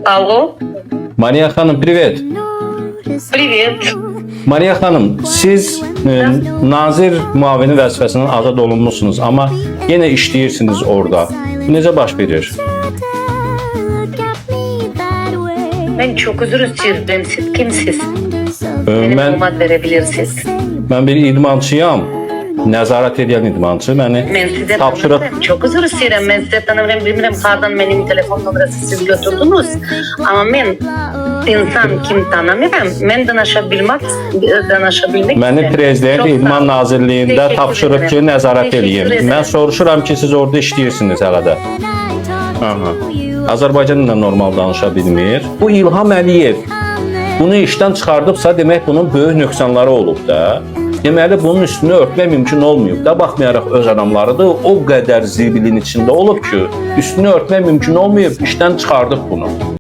Алло, Maria Hanım, привет. привет. Maria Hanım, siz nazir müavini vəzifəsindən azad olunmusunuz, amma yenə işləyirsiniz orada. Bu necə baş verir? Ben çok özür dilerim. Siz kimsiz? Benim Mən olmad verebilirsiniz. mən bir idmançıyam. Nəzarət edən idmançı. Məni Ben size tapşırıq tanımıyorum. Çok özür dilerim. Ben size tanımıyorum. Bilmiyorum kardan benim telefon numarası siz götürdünüz. Ama ben insan kim tanımıyorum. Ben danışabilmek məni istedim. Prezident Çok sağ İdman olun. Nazirliyində Teşekkür tapşırıb ki, ederim. nəzarət Teşekkür eləyim. ederim. Mən soruşuram ki, siz orada işləyirsiniz hələ də. Aha. Azərbaycan ilə normal danışa bilmir. Bu İlham Əliyev bunu işdən çıxardıbsa, demək bunun böyük nöqsanları olub da. Deməli bunun üstünü örtmək mümkün olmayıb da, baxmayaraq öz adamlarıdır, o qədər zibilin içində olub ki, üstünü örtmək mümkün olmayıb, işdən çıxardıb bunu.